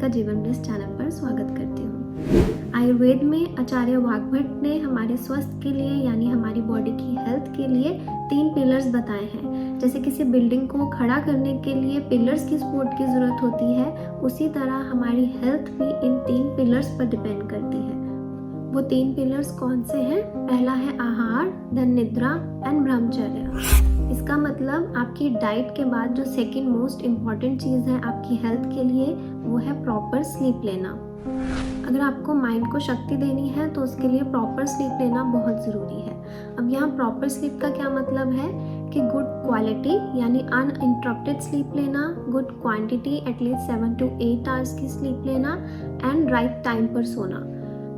आपका जीवन bliss channel पर स्वागत करती हूँ। आयुर्वेद में आचार्य वाग्भट ने हमारे स्वास्थ्य के लिए यानी हमारी बॉडी की हेल्थ के लिए 3 पिलर्स बताए हैं। जैसे किसी बिल्डिंग को खड़ा करने के लिए पिलर्स की सपोर्ट की ज़रूरत होती है, उसी तरह हमारी हेल्थ भी इन 3 पिलर्स पर डिपेंड करती है। वो 3 पिलर्स कौन से हैं? पहला है आहार, देन निद्रा एंड ब्रह्मचर्य। इसका मतलब आपकी डाइट के बाद जो सेकंड मोस्ट इम्पॉर्टेंट चीज़ है आपकी हेल्थ के लिए, वो है प्रॉपर स्लीप लेना। अगर आपको माइंड को शक्ति देनी है तो उसके लिए प्रॉपर स्लीप लेना बहुत ज़रूरी है। अब यहाँ प्रॉपर स्लीप का क्या मतलब है कि गुड क्वालिटी यानी अनइंटरप्टेड स्लीप लेना, good quantity at least 7 to 8 hours की स्लीप लेना एंड राइट टाइम पर सोना।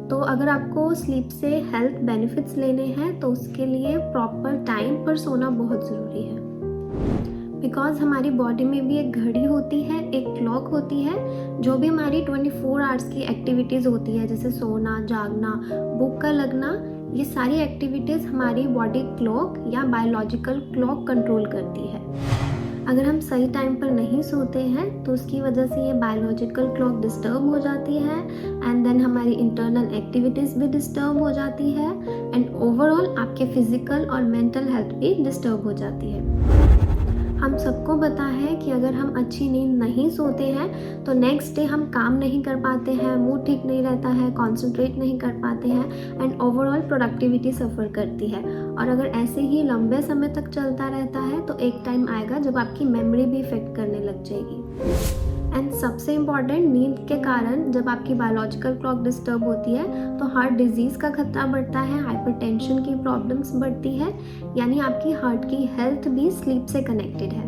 तो अगर आपको स्लीप से हेल्थ बेनिफिट्स लेने हैं तो उसके लिए प्रॉपर टाइम पर सोना बहुत ज़रूरी है। बिकॉज हमारी बॉडी में भी एक घड़ी होती है, एक क्लॉक होती है, जो भी हमारी 24 आवर्स की एक्टिविटीज़ होती है, जैसे सोना, जागना, भूख का लगना, ये सारी एक्टिविटीज़ हमारी बॉडी क्लॉक या बायोलॉजिकल क्लॉक कंट्रोल करती है। अगर हम सही टाइम पर नहीं सोते हैं तो उसकी वजह से ये बायोलॉजिकल क्लॉक डिस्टर्ब हो जाती है एंड देन हमारी इंटरनल एक्टिविटीज़ भी डिस्टर्ब हो जाती है एंड ओवरऑल आपके फिजिकल और मेंटल हेल्थ भी डिस्टर्ब हो जाती है। हम सबको पता है कि अगर हम अच्छी नींद नहीं सोते हैं तो नेक्स्ट डे हम काम नहीं कर पाते हैं, मूड ठीक नहीं रहता है, कंसंट्रेट नहीं कर पाते हैं एंड ओवरऑल प्रोडक्टिविटी सफ़र करती है। और अगर ऐसे ही लंबे समय तक चलता रहता है तो एक टाइम आएगा जब आपकी मेमोरी भी इफेक्ट करने लग जाएगी। एंड सबसे इम्पॉर्टेंट, नींद के कारण जब आपकी बायोलॉजिकल क्लॉक डिस्टर्ब होती है तो हार्ट डिजीज़ का खतरा बढ़ता है, हाइपरटेंशन की प्रॉब्लम्स बढ़ती है, यानी आपकी हार्ट की हेल्थ भी स्लीप से कनेक्टेड है।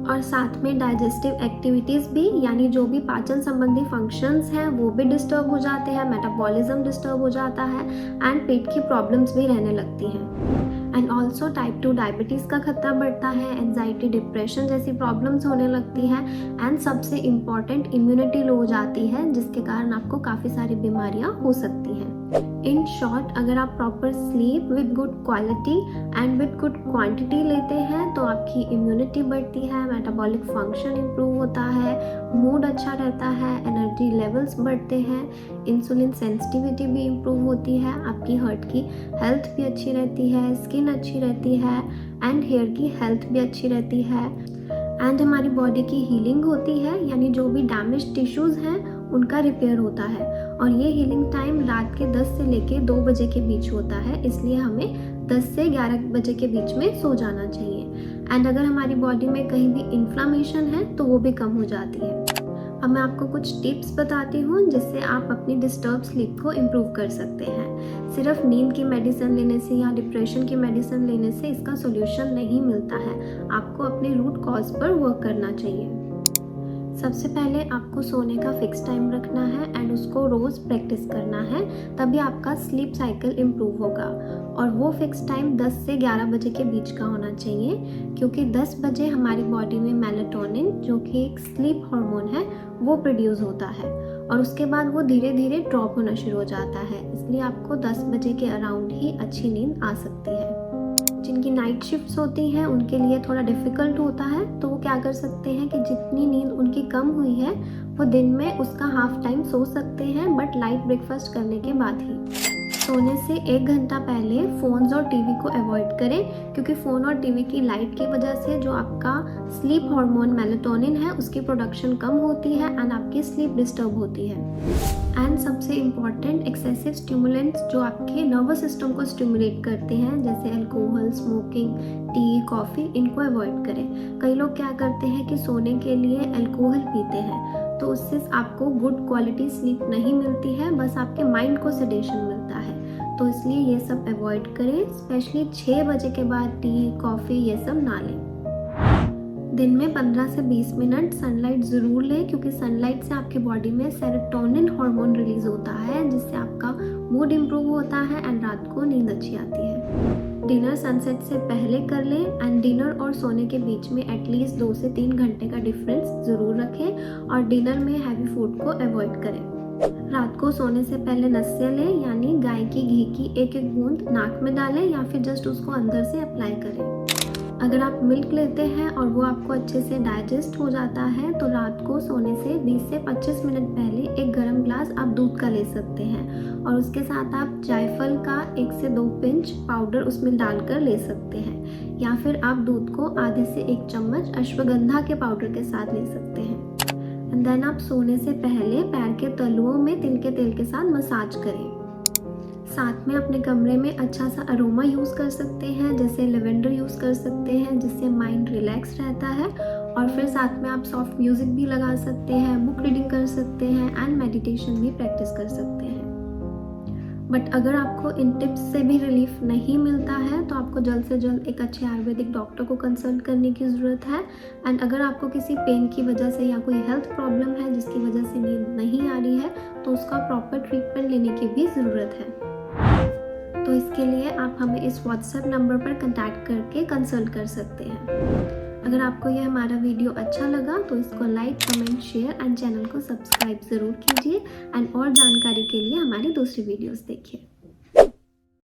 और साथ में डाइजेस्टिव एक्टिविटीज़ भी, यानी जो भी पाचन संबंधी फंक्शंस हैं वो भी डिस्टर्ब हो जाते हैं, मेटाबॉलिज्म डिस्टर्ब हो जाता है एंड पेट की प्रॉब्लम्स भी रहने लगती हैं। एंड ऑल्सो टाइप 2 डायबिटीज़ का खतरा बढ़ता है, एंजाइटी, डिप्रेशन जैसी प्रॉब्लम्स होने लगती हैं एंड सबसे इम्पॉर्टेंट इम्यूनिटी लो हो जाती है, जिसके कारण आपको काफ़ी सारी बीमारियां हो सकती हैं। इन शॉर्ट, अगर आप proper sleep with good quality and with good quantity लेते हैं तो आपकी इम्यूनिटी बढ़ती है, मेटाबॉलिक फंक्शन इम्प्रूव होता है, मूड अच्छा रहता है, एनर्जी लेवल्स बढ़ते हैं, इंसुलिन सेंसिटिविटी भी इम्प्रूव होती है, आपकी हार्ट की हेल्थ भी अच्छी रहती है, स्किन अच्छी रहती है एंड हेयर की हेल्थ भी अच्छी रहती है एंड हमारी बॉडी की हीलिंग होती है, यानी जो भी डैमेज टिश्यूज़ हैं उनका रिपेयर होता है। और ये हीलिंग टाइम रात के 10 से लेके 2 बजे के बीच होता है, इसलिए हमें 10 से 11 बजे के बीच में सो जाना चाहिए। एंड अगर हमारी बॉडी में कहीं भी इन्फ्लामेशन है तो वो भी कम हो जाती है। अब मैं आपको कुछ टिप्स बताती हूँ जिससे आप अपनी डिस्टर्ब स्लीप को इम्प्रूव कर सकते हैं। सिर्फ नींद की मेडिसिन लेने से या डिप्रेशन की मेडिसिन लेने से इसका सोल्यूशन नहीं मिलता है, आपको अपने रूट कॉज पर वर्क करना चाहिए। सबसे पहले आपको सोने का फिक्स टाइम रखना है एंड उसको रोज़ प्रैक्टिस करना है, तभी आपका स्लीप साइकिल इम्प्रूव होगा। और वो फिक्स टाइम 10 से 11 बजे के बीच का होना चाहिए, क्योंकि 10 बजे हमारी बॉडी में मेलाटोनिन, जो कि एक स्लीप हार्मोन है, वो प्रोड्यूस होता है और उसके बाद वो धीरे धीरे ड्रॉप होना शुरू हो जाता है। इसलिए आपको 10 बजे के अराउंड ही अच्छी नींद आ सकती है। जिनकी नाइट शिफ्ट्स होती हैं उनके लिए थोड़ा डिफ़िकल्ट होता है, तो वो क्या कर सकते हैं कि जितनी नींद उनकी कम हुई है वो दिन में उसका हाफ टाइम सो सकते हैं, बट लाइट ब्रेकफास्ट करने के बाद ही। सोने से 1 घंटा पहले फ़ोन्स और टीवी को अवॉइड करें, क्योंकि फ़ोन और टीवी की लाइट की वजह से जो आपका स्लीप हार्मोन मेलाटोनिन है उसकी प्रोडक्शन कम होती है एंड आपकी स्लीप डिस्टर्ब होती है। एंड सबसे इम्पॉर्टेंट, एक्सेसिव स्टिमुलेंट्स जो आपके नर्वस सिस्टम को स्टिमुलेट करते हैं, जैसे अल्कोहल, स्मोकिंग, टी, कॉफ़ी, इनको अवॉइड करें। कई लोग क्या करते हैं कि सोने के लिए अल्कोहल पीते हैं, तो उससे आपको गुड क्वालिटी स्लीप नहीं मिलती है, बस आपके माइंड को सेडेशन मिलता है। तो इसलिए ये सब अवॉइड करें, स्पेशली 6 बजे के बाद टी, कॉफ़ी ये सब ना लें। दिन में 15 से 20 मिनट सनलाइट ज़रूर लें, क्योंकि सनलाइट से आपकी बॉडी में सेरोटोनिन हार्मोन रिलीज़ होता है, जिससे आपका मूड इम्प्रूव होता है एंड रात को नींद अच्छी आती है। डिनर सनसेट से पहले कर लें एंड डिनर और सोने के बीच में एटलीस्ट 2 से 3 घंटे का डिफरेंस ज़रूर रखें और डिनर में हैवी फूड को अवॉइड करें। रात को सोने से पहले नस्य लें, यानी गाय की घी की 1-1 बूंद नाक में डालें या फिर जस्ट उसको अंदर से अप्लाई करें। अगर आप मिल्क लेते हैं और वो आपको अच्छे से डाइजेस्ट हो जाता है तो रात को सोने से 20 से 25 मिनट पहले एक गर्म ग्लास आप दूध का ले सकते हैं और उसके साथ आप जायफल का 1 से 2 पिंच पाउडर उसमें डालकर ले सकते हैं, या फिर आप दूध को आधे से 1 चम्मच अश्वगंधा के पाउडर के साथ ले सकते हैं। एंड देन आप सोने से पहले पैर के तलुओं में तिल के तेल के साथ मसाज करें। साथ में अपने कमरे में अच्छा सा अरोमा यूज़ कर सकते हैं, जैसे लेवेंडर यूज़ कर सकते हैं जिससे माइंड रिलैक्स रहता है। और फिर साथ में आप सॉफ्ट म्यूज़िक भी लगा सकते हैं, बुक रीडिंग कर सकते हैं एंड मेडिटेशन भी प्रैक्टिस कर सकते हैं। बट अगर आपको इन टिप्स से भी रिलीफ नहीं मिलता है तो आपको जल्द से जल्द एक अच्छे आयुर्वेदिक डॉक्टर को कंसल्ट करने की ज़रूरत है। एंड अगर आपको किसी पेन की वजह से या कोई हेल्थ प्रॉब्लम है जिसकी वजह से नींद नहीं आ रही है तो उसका प्रॉपर ट्रीटमेंट लेने की भी ज़रूरत है। तो इसके लिए आप हमें इस व्हाट्सएप नंबर पर कांटेक्ट करके कंसल्ट कर सकते हैं। अगर आपको यह हमारा वीडियो अच्छा लगा तो इसको like, comment, share and channel को सब्सक्राइब ज़रूर कीजिए। एंड और जानकारी के लिए हमारी दूसरी वीडियोस देखिए।